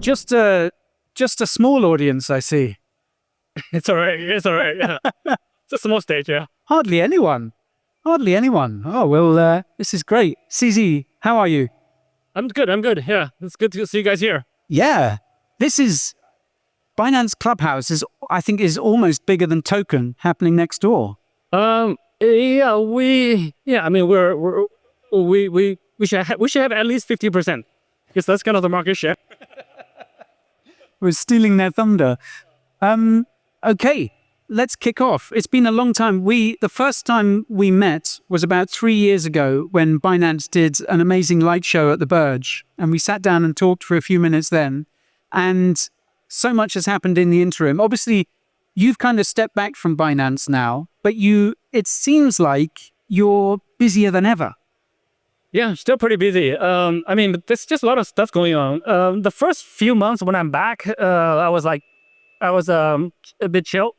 just a small audience, I see. It's all right. Yeah. It's a small stage, yeah. Hardly anyone. Oh, well, this is great. CZ, how are you? I'm good. Yeah, it's good to see you guys here. Yeah. This is Binance Clubhouse I think is almost bigger than Token happening next door. I mean, we should have at least 50%. Because that's kind of the market share. We're stealing their thunder. Okay, let's kick off. It's been a long time. The first time we met was about 3 years ago when Binance did an amazing light show at the Burj, and we sat down and talked for a few minutes then. And so much has happened in the interim. Obviously, you've kind of stepped back from Binance now, but it seems like you're busier than ever. Yeah, still pretty busy. I mean, there's just a lot of stuff going on. The first few months when I'm back, I was a bit chill.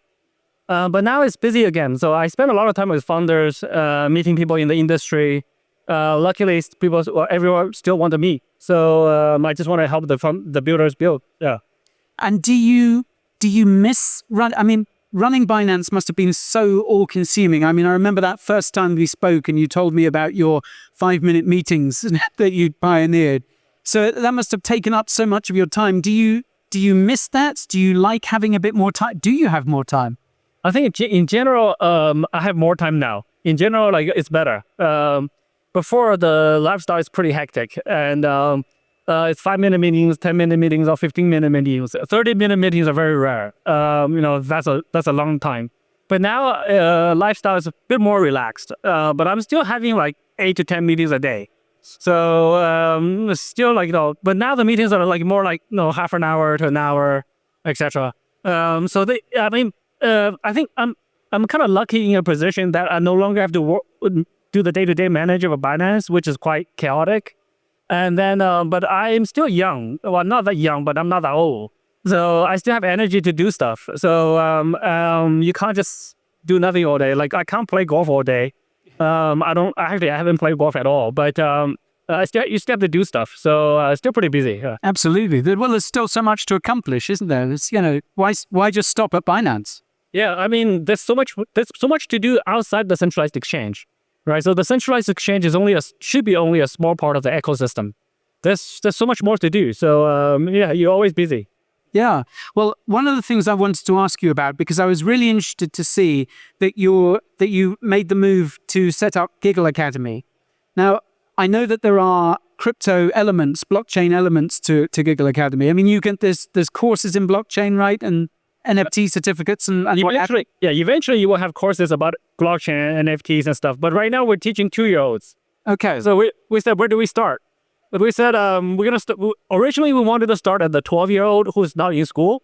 But now it's busy again. So I spend a lot of time with founders, meeting people in the industry. Luckily, everyone still want to meet. So I just want to help the builders build. Yeah. And do you miss running Binance must have been so all-consuming. I mean, I remember that first time we spoke and you told me about your 5-minute meetings that you'd pioneered. So that must have taken up so much of your time. Do you miss that? Do you like having a bit more time? Do you have more time? I think in general, I have more time now. In general, like it's better. Before, the lifestyle is pretty hectic, and it's 5-minute meetings, 10-minute meetings, or 15-minute meetings. 30-minute meetings are very rare. That's a long time. But now lifestyle is a bit more relaxed. But I'm still having like 8 to 10 meetings a day. So still but now the meetings are like more like half an hour to an hour, etc. I think I'm kind of lucky in a position that I no longer have to do the day-to-day manage of a Binance, which is quite chaotic. And then, but I'm still young. Well, not that young, but I'm not that old. So I still have energy to do stuff. So you can't just do nothing all day. Like I can't play golf all day. I haven't played golf at all. But you still have to do stuff. So still pretty busy. Yeah. Absolutely. Well, there's still so much to accomplish, isn't there? It's, why just stop at Binance? Yeah, I mean, there's so much to do outside the centralized exchange. Right, so the centralized exchange should be only a small part of the ecosystem. There's so much more to do. So you're always busy. Yeah. Well, one of the things I wanted to ask you about, because I was really interested to see that you made the move to set up Giggle Academy. Now, I know that there are crypto elements, blockchain elements to Giggle Academy. I mean, there's courses in blockchain, right, and NFT certificates and eventually you will have courses about blockchain, NFTs and stuff. But right now we're teaching 2-year-olds. Okay. So we said, where do we start? But we said we're gonna start. Originally we wanted to start at the 12-year-old who's not in school,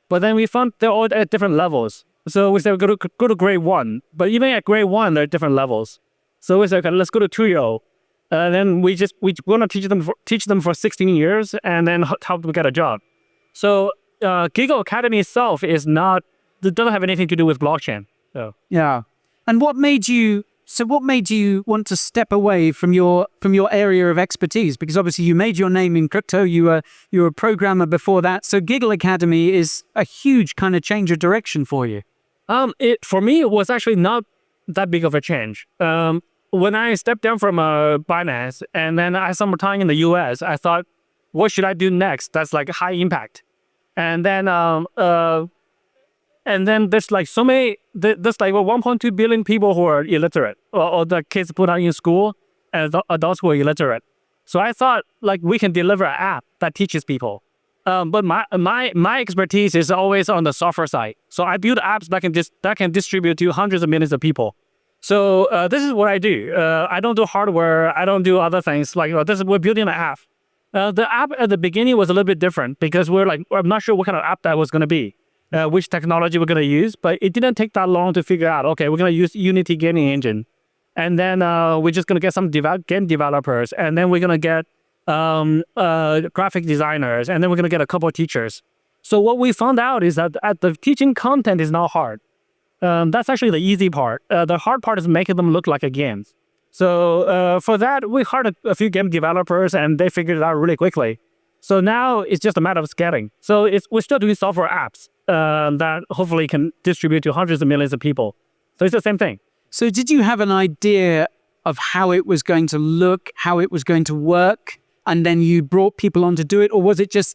but then we found they're all at different levels. So we said go to grade 1. But even at grade 1 there are different levels. So we said, okay, let's go to 2-year-old. And then we want to teach them for 16 years and then help them get a job. So Giggle Academy itself doesn't have anything to do with blockchain. So. Yeah. And what made you want to step away from your area of expertise? Because obviously you made your name in crypto. You were a programmer before that. So Giggle Academy is a huge kind of change of direction for you. For me, it was actually not that big of a change. When I stepped down from Binance and then I had some time in the US, I thought, what should I do next? That's like high impact. And then there's like so many, there's like 1.2 billion people who are illiterate, or the kids put out in school, and the adults who are illiterate. So I thought like we can deliver an app that teaches people. But my expertise is always on the software side. So I build apps that can distribute to hundreds of millions of people. So this is what I do. I don't do hardware. I don't do other things. Like we're building an app. The app at the beginning was a little bit different because I'm not sure what kind of app that was going to be, which technology we're going to use, but it didn't take that long to figure out, okay, we're going to use Unity gaming engine. And then we're just going to get some game developers, and then we're going to get graphic designers, and then we're going to get a couple of teachers. So what we found out is that the teaching content is not hard. That's actually the easy part. The hard part is making them look like a game. So for that, we hired a few game developers and they figured it out really quickly. So now it's just a matter of scaling. So we're still doing software apps that hopefully can distribute to hundreds of millions of people. So it's the same thing. So did you have an idea of how it was going to look, how it was going to work, and then you brought people on to do it? Or was it just,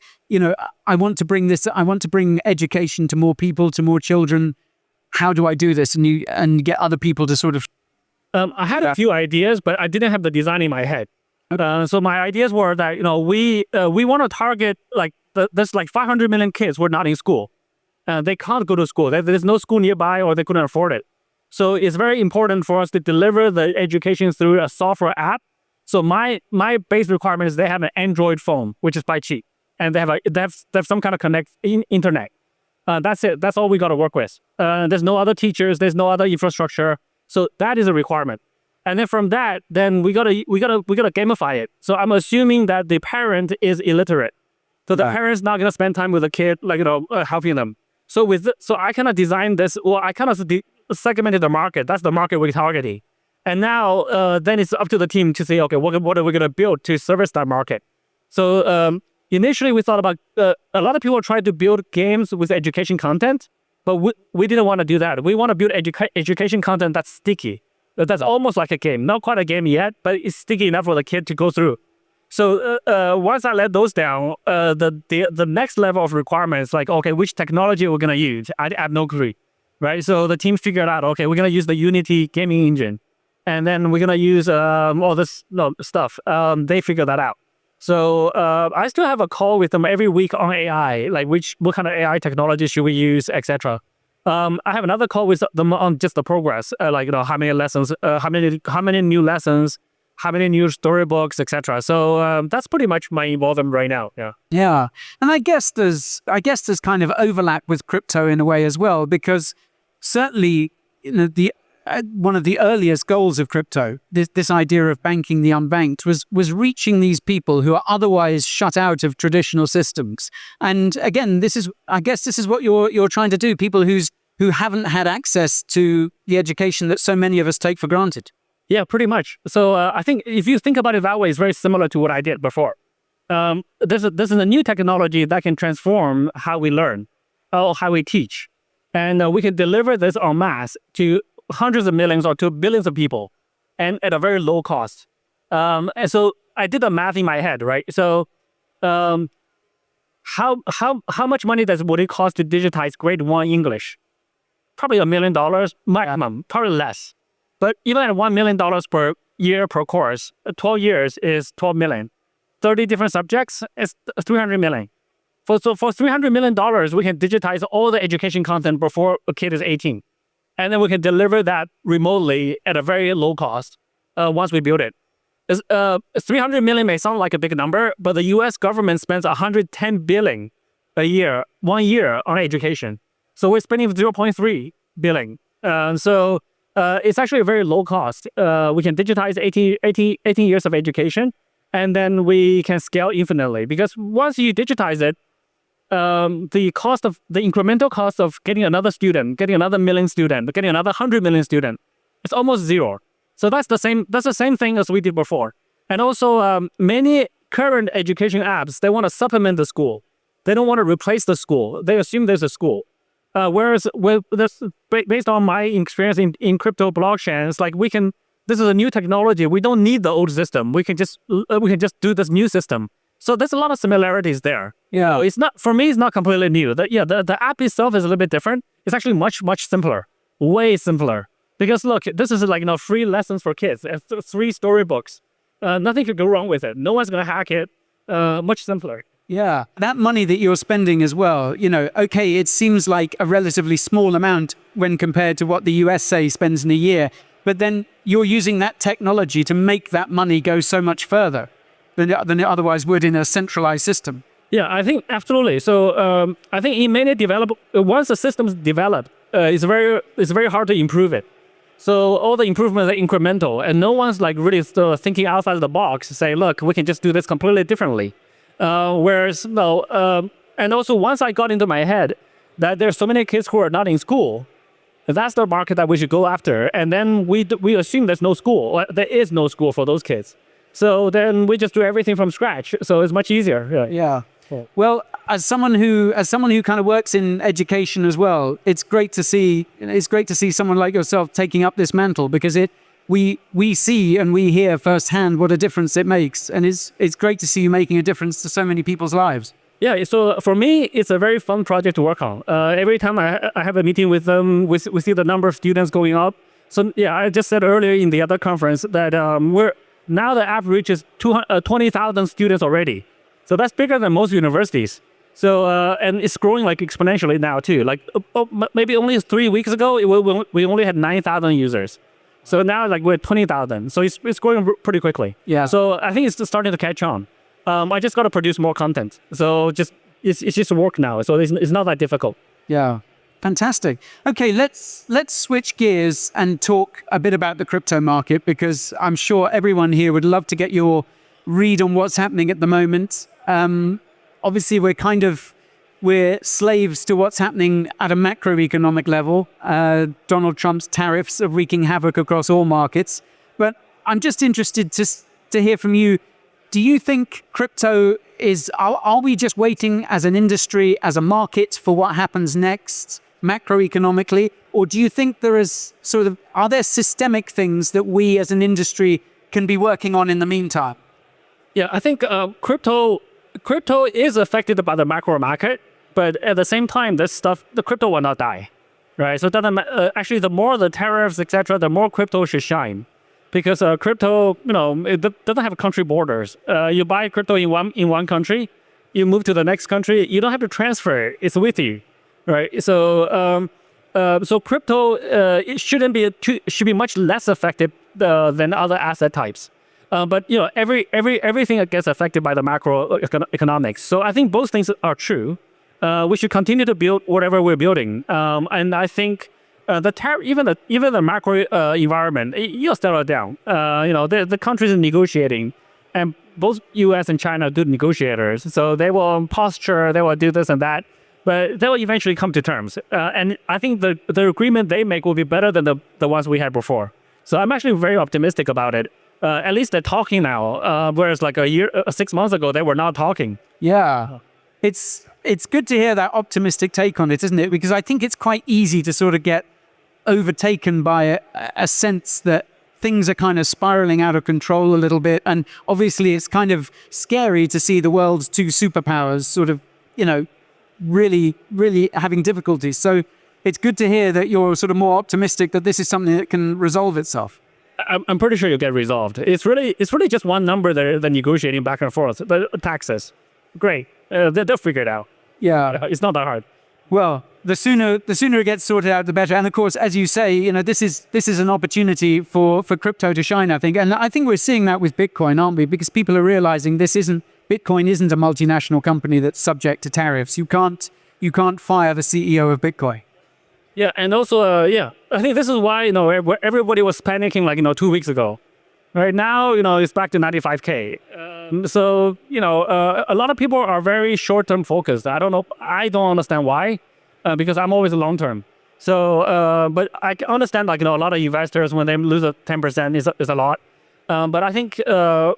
I want to bring education to more people, to more children. How do I do this? And get other people to sort of... I had a few ideas, but I didn't have the design in my head. So my ideas were that, we want to target there's 500 million kids who are not in school. They can't go to school. There's no school nearby, or they couldn't afford it. So it's very important for us to deliver the education through a software app. So my base requirement is they have an Android phone, which is quite cheap, and they have some kind of internet. That's it. That's all we got to work with. There's no other teachers. There's no other infrastructure. So that is a requirement. And then from that, then we gotta gamify it. So I'm assuming that the parent is illiterate. So the parent's not gonna spend time with the kid, helping them. So I kind of designed this, or I kind of segmented the market. That's the market we're targeting. And now, then it's up to the team to say, okay, what are we gonna build to service that market? So initially we thought about, a lot of people tried to build games with education content, but we didn't want to do that. We want to build education content that's sticky. That's almost like a game. Not quite a game yet, but it's sticky enough for the kid to go through. So once I let those down, the next level of requirements, like, okay, which technology we're going to use? I have no clue, right? So the team figured out, okay, we're going to use the Unity gaming engine. And then we're going to use all this stuff. They figured that out. So I still have a call with them every week on AI, like what kind of AI technology should we use, etc. I have another call with them on just the progress, how many lessons, how many new lessons, how many new storybooks, etc. So that's pretty much my involvement right now. Yeah. Yeah, and I guess there's kind of overlap with crypto in a way as well, because certainly one of the earliest goals of crypto, this idea of banking the unbanked, was reaching these people who are otherwise shut out of traditional systems. And again, I guess this is what you're trying to do. People who haven't had access to the education that so many of us take for granted. Yeah, pretty much. So I think if you think about it that way, it's very similar to what I did before. This is a new technology that can transform how we learn, or how we teach, and we can deliver this en masse to hundreds of millions or to billions of people, and at a very low cost. And so I did the math in my head, right? So how much money would it cost to digitize grade 1 English? Probably $1 million maximum, probably less. But even at $1 million per year per course, 12 years is 12 million. 30 different subjects is 300 million. For $300 million, we can digitize all the education content before a kid is 18. And then we can deliver that remotely at a very low cost once we build it. 300 million may sound like a big number, but the US government spends 110 billion a year, 1 year on education. So we're spending 0.3 billion. So it's actually a very low cost. We can digitize 18 years of education, and then we can scale infinitely. Because once you digitize it, the incremental cost of getting another student, getting another million student, getting another 100 million student, it's almost zero. So that's the same thing as we did before. And also many current education apps, they want to supplement the school. They don't want to replace the school. They assume there's a school. Whereas based on my experience in crypto blockchain, it's like this is a new technology. We don't need the old system. We can just do this new system. So there's a lot of similarities there. Yeah, so it's not, for me, it's not completely new. The app itself is a little bit different. It's actually much, much simpler, way simpler. Because look, this is free lessons for kids, 3 storybooks. Nothing could go wrong with it. No one's gonna hack it. Much simpler. Yeah, that money that you're spending as well, okay, it seems like a relatively small amount when compared to what the US, say, spends in a year. But then you're using that technology to make that money go so much further than it otherwise would in a centralized system. Yeah, I think absolutely. So I think in many once the system's developed, it's very hard to improve it. So all the improvements are incremental, and no one's really still thinking outside of the box to say, look, we can just do this completely differently. And also once I got into my head that there's so many kids who are not in school, that's the market that we should go after. And then we assume there's no school, or there is no school for those kids. So then we just do everything from scratch. So it's much easier. Yeah. Well, as someone who kind of works in education as well, it's great to see someone like yourself taking up this mantle, because we see and we hear firsthand what a difference it makes, and it's great to see you making a difference to so many people's lives. Yeah, so for me, it's a very fun project to work on. Every time I have a meeting with them, we see the number of students going up. So yeah, I just said earlier in the other conference that now the app reaches 20,000 students already. So that's bigger than most universities. So and it's growing like exponentially now too. Like maybe only 3 weeks ago, we only had 9,000 users. So now like we're 20,000. So it's growing pretty quickly. Yeah. So I think it's starting to catch on. I just got to produce more content. So it's just work now. So it's not that difficult. Yeah. Fantastic. Okay, let's switch gears and talk a bit about the crypto market, because I'm sure everyone here would love to get your read on what's happening at the moment. Obviously, we're slaves to what's happening at a macroeconomic level. Donald Trump's tariffs are wreaking havoc across all markets. But I'm just interested to hear from you. Do you think crypto are we just waiting as an industry, as a market, for what happens next macroeconomically? Or do you think are there systemic things that we as an industry can be working on in the meantime? Yeah, I think crypto is affected by the macro market, but at the same time, the crypto will not die, right? So it doesn't actually, the more the tariffs, etc., the more crypto should shine, because crypto, it doesn't have country borders. You buy crypto in one country, you move to the next country, you don't have to transfer it; it's with you, right? So so crypto should be much less affected than other asset types. But everything that gets affected by the macroeconomics. So I think both things are true. We should continue to build whatever we're building, and I think even the macro environment, you'll settle down. The countries are negotiating, and both U.S. and China are good negotiators. So they will posture, they will do this and that, but they will eventually come to terms. And I think the agreement they make will be better than the ones we had before. So I'm actually very optimistic about it. At least they're talking now, whereas like 6 months ago, they were not talking. Yeah. It's good to hear that optimistic take on it, isn't it? Because I think it's quite easy to sort of get overtaken by a sense that things are kind of spiraling out of control a little bit. And obviously, it's kind of scary to see the world's two superpowers sort of, really, really having difficulties. So it's good to hear that you're sort of more optimistic that this is something that can resolve itself. I'm pretty sure you'll get resolved. It's really just one number they're negotiating back and forth. But taxes, great. They'll figure it out. Yeah, it's not that hard. Well, the sooner it gets sorted out, the better. And of course, as you say, this is an opportunity for crypto to shine, I think. And I think we're seeing that with Bitcoin, aren't we? Because people are realizing Bitcoin isn't a multinational company that's subject to tariffs. You can't fire the CEO of Bitcoin. Yeah, and also, I think this is why, everybody was panicking like, 2 weeks ago. Right now, it's back to 95K. So, a lot of people are very short-term focused. I don't know. I don't understand why, because I'm always long-term. So, but I can understand, like, a lot of investors, when they lose 10% is a lot. But I think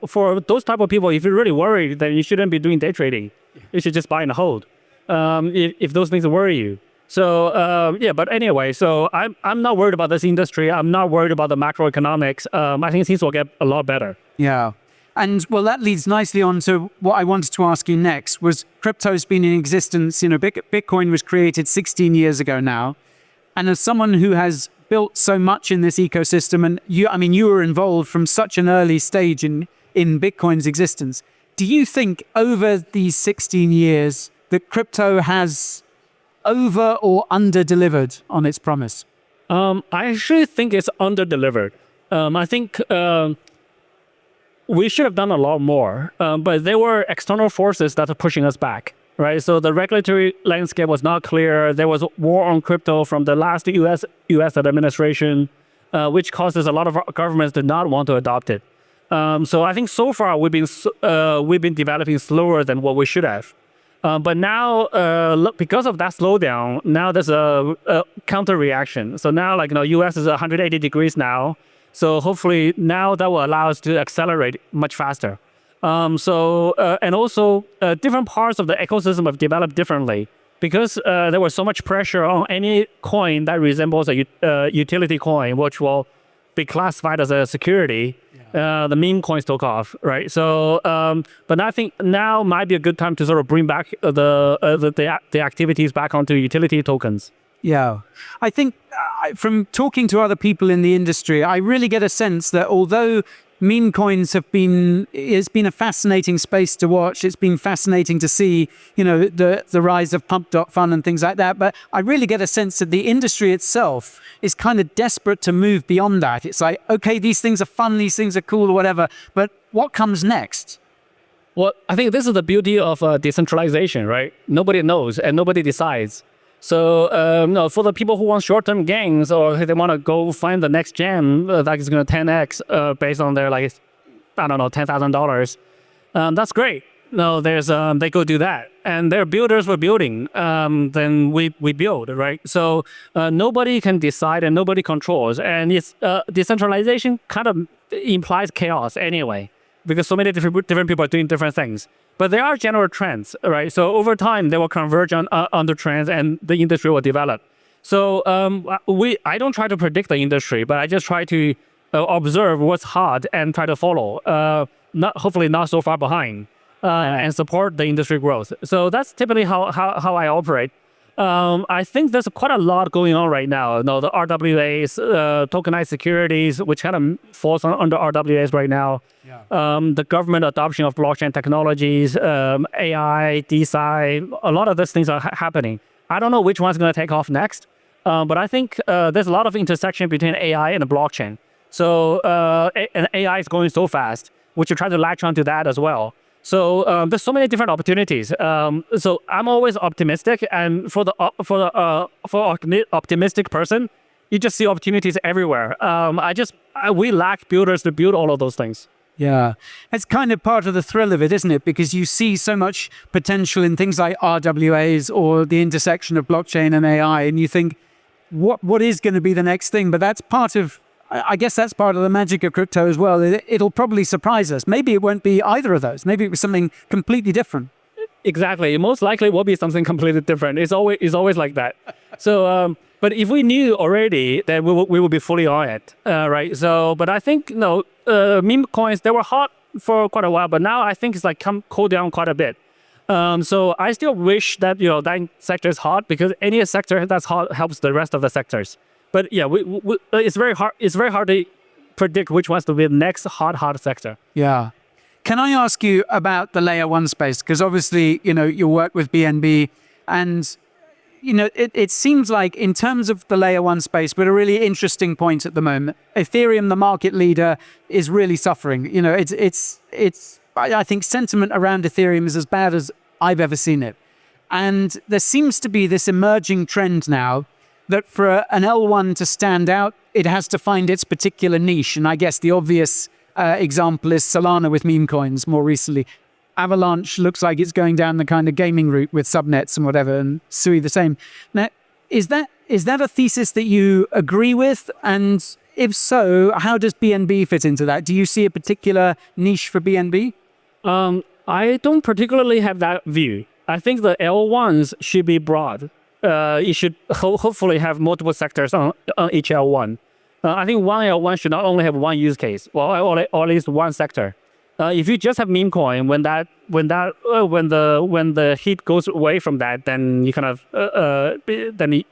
for those type of people, if you're really worried, then you shouldn't be doing day trading. You should just buy and hold if those things worry you. So but anyway, so I'm not worried about this industry. I'm not worried about the macroeconomics. I think things will get a lot better. Yeah. And well, that leads nicely on to what I wanted to ask you next. Was crypto's been in existence, Bitcoin was created 16 years ago now. And as someone who has built so much in this ecosystem, and you were involved from such an early stage in Bitcoin's existence. Do you think over these 16 years that crypto has over or under-delivered on its promise? I actually think it's under-delivered. I think we should have done a lot more, but there were external forces that are pushing us back, right? So the regulatory landscape was not clear. There was a war on crypto from the last U.S. administration, which causes a lot of governments to not want to adopt it. So I think so far we've been developing slower than what we should have. But now, because of that slowdown, now there's a counter reaction. So now, U.S. is 180 degrees now. So hopefully now that will allow us to accelerate much faster. And also different parts of the ecosystem have developed differently because there was so much pressure on any coin that resembles a utility coin, which will be classified as a security. The meme coins took off, right? So, but I think now might be a good time to sort of bring back the activities back onto utility tokens. Yeah, I think from talking to other people in the industry, I really get a sense that although meme coins it's been a fascinating space to watch. It's been fascinating to see, the rise of pump.fun and things like that. But I really get a sense that the industry itself is kind of desperate to move beyond that. It's like, okay, these things are fun, these things are cool or whatever, but what comes next? Well, I think this is the beauty of decentralization, right? Nobody knows and nobody decides. So no, for the people who want short-term gains or they want to go find the next gem that is going to 10x based on their $10,000, that's great. No, there's they go do that, and their builders were building. Then we build, right? So nobody can decide and nobody controls, and it's decentralization kind of implies chaos anyway, because so many different people are doing different things. But there are general trends, right? So over time, they will converge on the trends and the industry will develop. So I don't try to predict the industry, but I just try to observe what's hot and try to follow, hopefully not so far behind, and support the industry growth. So that's typically how I operate. I think there's quite a lot going on right now. The RWAs, tokenized securities, which kind of falls under RWAs right now. Yeah. The government adoption of blockchain technologies, AI, DeSci, a lot of these things are happening. I don't know which one's going to take off next, but I think there's a lot of intersection between AI and the blockchain. So and AI is going so fast, we should try to latch onto that as well. So there's so many different opportunities. So I'm always optimistic, and for optimistic person, you just see opportunities everywhere. We lack builders to build all of those things. Yeah, it's kind of part of the thrill of it, isn't it? Because you see so much potential in things like RWAs or the intersection of blockchain and AI, and you think, what is going to be the next thing? But that's part of, I guess that's part of the magic of crypto as well. It'll probably surprise us. Maybe it won't be either of those. Maybe it was something completely different. Exactly. Most likely will be something completely different. It's always like that. So, but if we knew already, then we will be fully on it, right? So, but I think meme coins, they were hot for quite a while, but now I think it's like cool down quite a bit. So I still wish that that sector is hot, because any sector that's hot helps the rest of the sectors. But yeah, it's very hard. It's very hard to predict which ones to be the next hot sector. Yeah. Can I ask you about the layer one space? Because obviously, you work with BNB, and it seems like in terms of the layer one space, we're at a really interesting point at the moment. Ethereum, the market leader, is really suffering. I think sentiment around Ethereum is as bad as I've ever seen it, and there seems to be this emerging trend now that for an L1 to stand out, it has to find its particular niche. And I guess the obvious example is Solana with meme coins more recently. Avalanche looks like it's going down the kind of gaming route with subnets and whatever, and Sui the same. Now, is that a thesis that you agree with? And if so, how does BNB fit into that? Do you see a particular niche for BNB? I don't particularly have that view. I think the L1s should be broad. It should hopefully have multiple sectors on each L1. I think one L1 should not only have one use case, or at least one sector. If you just have meme coin, when the heat goes away from that, then you kind of then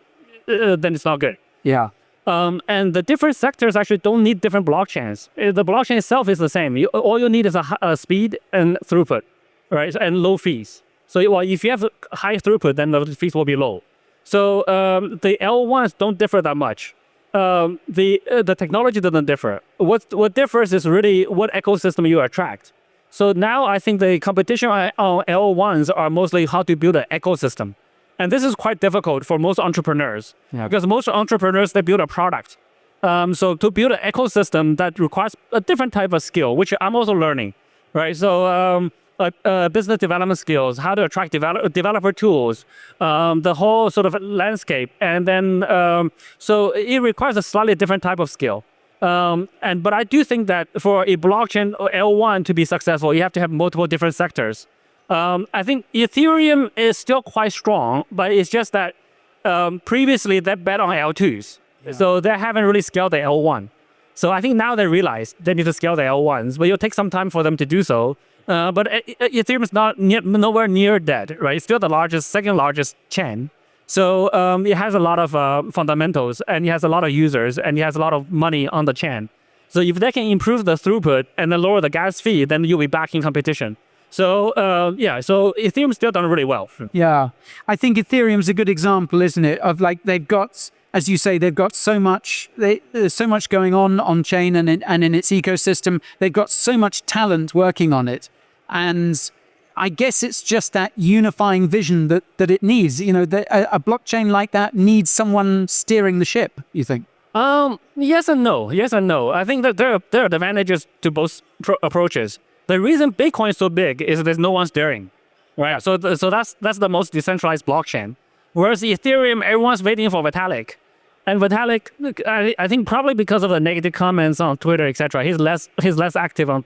it's not good. Yeah. And the different sectors actually don't need different blockchains. The blockchain itself is the same. All you need is a speed and throughput, right? And low fees. So if you have high throughput, then the fees will be low. So the L1s don't differ that much. The technology doesn't differ. What differs is really what ecosystem you attract. So now I think the competition on L1s are mostly how to build an ecosystem. And this is quite difficult for most entrepreneurs, because most entrepreneurs, they build a product. So to build an ecosystem, that requires a different type of skill, which I'm also learning, right? So business development skills, how to attract developer tools, the whole sort of landscape. And then, so it requires a slightly different type of skill. But I do think that for a blockchain or L1 to be successful, you have to have multiple different sectors. I think Ethereum is still quite strong, but it's just that previously they bet on L2s. So they haven't really scaled the L1. So I think now they realize they need to scale the L1s, but it'll take some time for them to do so. But Ethereum is nowhere near dead, right? It's still the second largest chain. So it has a lot of fundamentals, and it has a lot of users, and it has a lot of money on the chain. So if they can improve the throughput and then lower the gas fee, then you'll be back in competition. So so Ethereum's still done really well. Yeah, I think Ethereum's a good example, isn't it? Of like they've got, as you say, they've got so much. There's so much going on chain and in its ecosystem. They've got so much talent working on it, and I guess it's just that unifying vision that it needs. You know, a blockchain like that needs someone steering the ship. You think? Yes and no. Yes and no. I think that there are advantages to both approaches. The reason Bitcoin is so big is there's no one steering, right? So that's the most decentralized blockchain. Whereas Ethereum, everyone's waiting for Vitalik, and Vitalik, I think probably because of the negative comments on Twitter, etc. He's less active on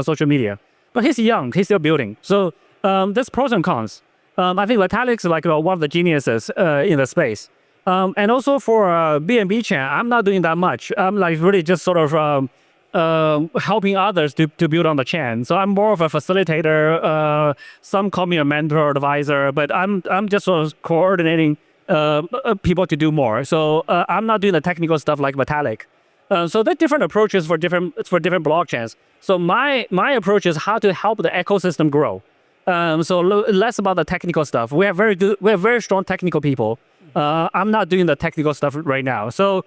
social media, but he's young, he's still building. So there's pros and cons. I think Vitalik's like one of the geniuses in the space. And also for BNB Chain, I'm not doing that much. I'm like really just sort of helping others to build on the chain. So I'm more of a facilitator. Some call me a mentor or advisor, but I'm just sort of coordinating people to do more. So I'm not doing the technical stuff like Vitalik. So there are different approaches for different blockchains. So my approach is how to help the ecosystem grow. So less about the technical stuff. We have very strong technical people. I'm not doing the technical stuff right now. So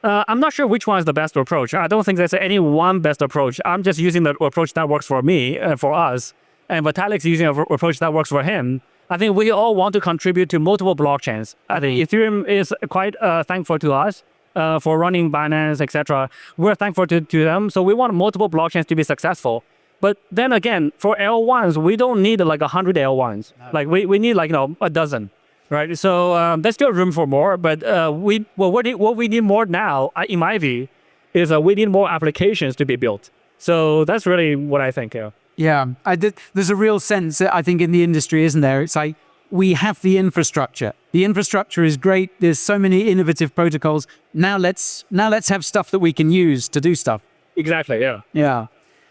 I'm not sure which one is the best approach. I don't think there's any one best approach. I'm just using the approach that works for me, for us. And Vitalik's using an approach that works for him. I think we all want to contribute to multiple blockchains. I think Ethereum is quite thankful to us for running Binance, etc. We're thankful to them. So we want multiple blockchains to be successful. But then again, for L1s, we don't need like 100 L1s. No. Like we need like a dozen. Right, so there's still room for more, but what we need more now, in my view, is we need more applications to be built. So that's really what I think. Yeah, there's a real sense, I think, in the industry, isn't there? It's like we have the infrastructure. The infrastructure is great. There's so many innovative protocols. Now let's have stuff that we can use to do stuff. Exactly. Yeah. Yeah.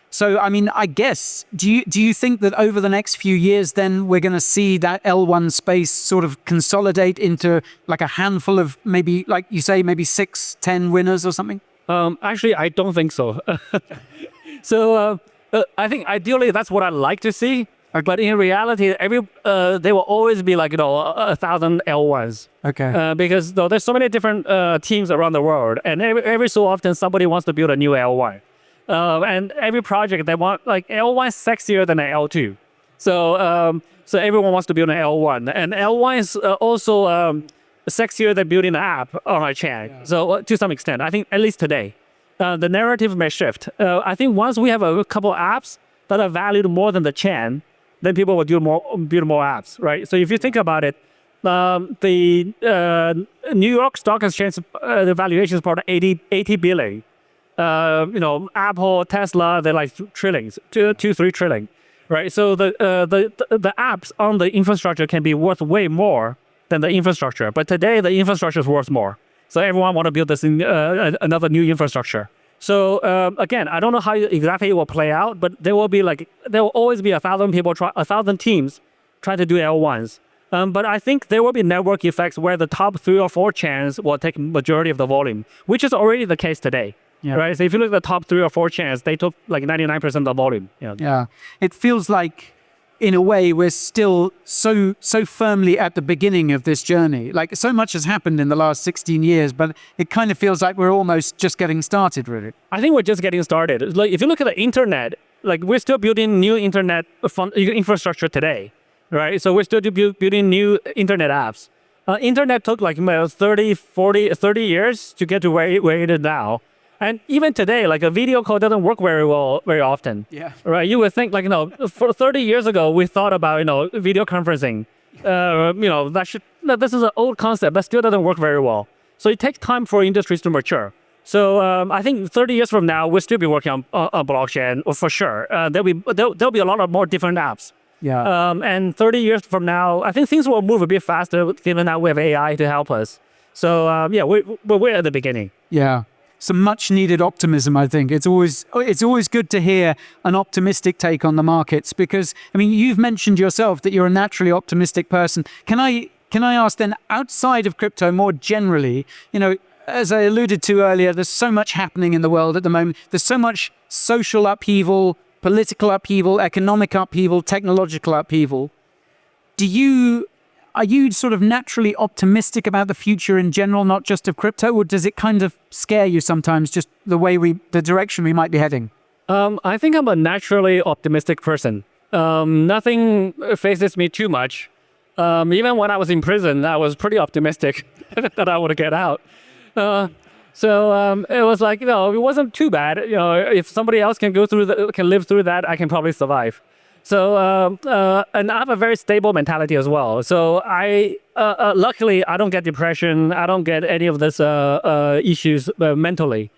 So, I mean, I guess, do you think that over the next few years, then we're going to see that L1 space sort of consolidate into like a handful of maybe, like you say, maybe 6, 10 winners or something? Actually, I don't think so. So I think ideally that's what I'd like to see. Okay. But in reality, there will always be like 1,000 L1s. Okay. Because there's so many different teams around the world, and every so often somebody wants to build a new L1. And every project they want like L1 is sexier than an L2, so everyone wants to build an L1, and L1 is also sexier than building an app on a chain. Yeah. So to some extent, I think at least today, the narrative may shift. I think once we have a couple apps that are valued more than the chain, then people will build more apps, right? So if you think about it, the New York Stock Exchange the valuation is about 80 billion. Apple, Tesla, they're like trillions, 2-3 trillion, right? So the apps on the infrastructure can be worth way more than the infrastructure. But today the infrastructure is worth more. So everyone want to build this another new infrastructure. So again, I don't know how exactly it will play out, but there will always be 1,000 teams trying to do L1s. But I think there will be network effects where the top 3 or 4 chains will take majority of the volume, which is already the case today. Yeah. Right. So if you look at the top 3 or 4 chains, they took like 99% of the volume. Yeah. Yeah. It feels like, in a way, we're still so firmly at the beginning of this journey. Like so much has happened in the last 16 years, but it kind of feels like we're almost just getting started, really. I think we're just getting started. Like if you look at the internet, like we're still building new internet infrastructure today, right? So we're still building new internet apps. Internet took like 30 years to get to where it is now. And even today, like a video call doesn't work very well very often. Yeah. Right. You would think like, for 30 years ago, we thought about, video conferencing. This is an old concept that still doesn't work very well. So it takes time for industries to mature. So I think 30 years from now, we'll still be working on blockchain for sure. There'll be a lot of more different apps. Yeah. And 30 years from now, I think things will move a bit faster given that we have AI to help us. So yeah, we're at the beginning. Yeah. Some much needed optimism, I think. It's always good to hear an optimistic take on the markets because, I mean, you've mentioned yourself that you're a naturally optimistic person. Can I ask then, outside of crypto more generally, as I alluded to earlier, there's so much happening in the world at the moment. There's so much social upheaval, political upheaval, economic upheaval, technological upheaval. Are you sort of naturally optimistic about the future in general, not just of crypto, or does it kind of scare you sometimes, just the direction we might be heading? I think I'm a naturally optimistic person. Nothing phases me too much. Even when I was in prison, I was pretty optimistic that I would get out. So it was like, it wasn't too bad. If somebody else can live through that, I can probably survive. So and I have a very stable mentality as well. So luckily I don't get depression. I don't get any of this issues mentally.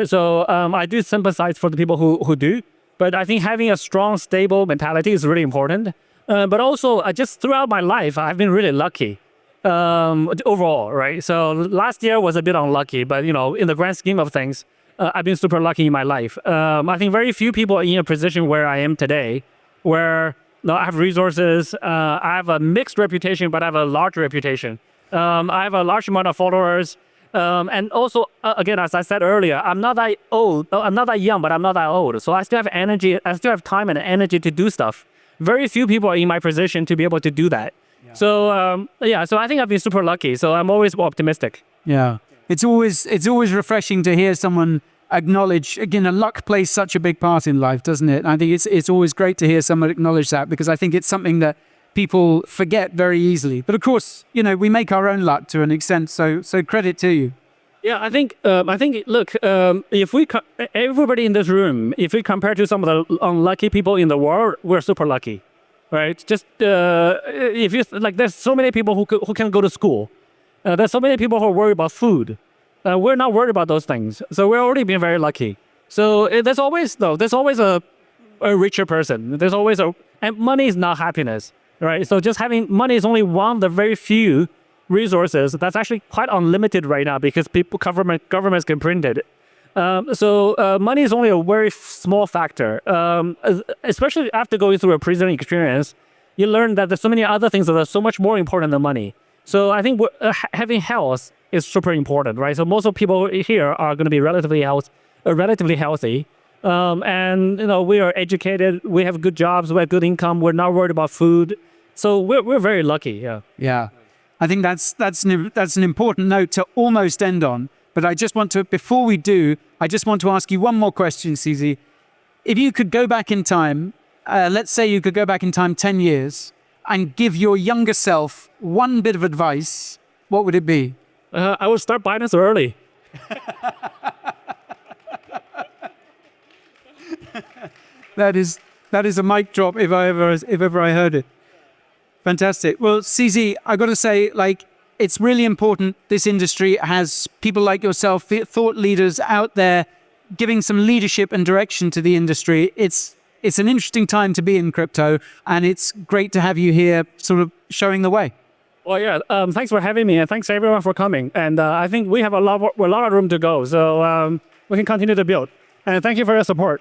So I do sympathize for the people who do. But I think having a strong, stable mentality is really important. But also, just throughout my life, I've been really lucky. Overall, right? So last year was a bit unlucky, but in the grand scheme of things, I've been super lucky in my life. I think very few people are in a position where I am today, where I have resources, I have a mixed reputation, but I have a large reputation. I have a large amount of followers, and also, again, as I said earlier, I'm not that old, I'm not that young, but I'm not that old. So I still have energy, I still have time and energy to do stuff. Very few people are in my position to be able to do that. Yeah. So so I think I've been super lucky. So I'm always optimistic. Yeah, it's always refreshing to hear someone acknowledge. Again, luck plays such a big part in life, doesn't it? I think it's always great to hear someone acknowledge that because I think it's something that people forget very easily. But of course, we make our own luck to an extent. So credit to you. Yeah, I think. Look, if everybody in this room, if we compare to some of the unlucky people in the world, we're super lucky. Right? Just if you there's so many people who can go to school. There's so many people who are worried about food. We're not worried about those things, so we're already being very lucky. So there's always a richer person. There's always and money is not happiness, right? So just having money is only one of the very few resources that's actually quite unlimited right now because governments can print it. So money is only a very small factor, especially after going through a prison experience. You learn that there's so many other things that are so much more important than money. So I think having health is super important, right? So most of people here are going to be relatively healthy. And we are educated, we have good jobs, we have good income, we're not worried about food. So we're very lucky, yeah. Yeah, I think that's an important note to almost end on. But I just want to, before we do, I just want to ask you one more question, CZ. If you could go back in time, let's say you could go back in time 10 years and give your younger self one bit of advice, what would it be? I would start Binance early. That is a mic drop if ever I heard it. Fantastic. Well, CZ, I got to say, it's really important this industry has people like yourself, thought leaders out there giving some leadership and direction to the industry. It's an interesting time to be in crypto, and it's great to have you here sort of showing the way. Well, yeah, thanks for having me, and thanks everyone for coming. And I think we have a lot of room to go, so we can continue to build. And thank you for your support.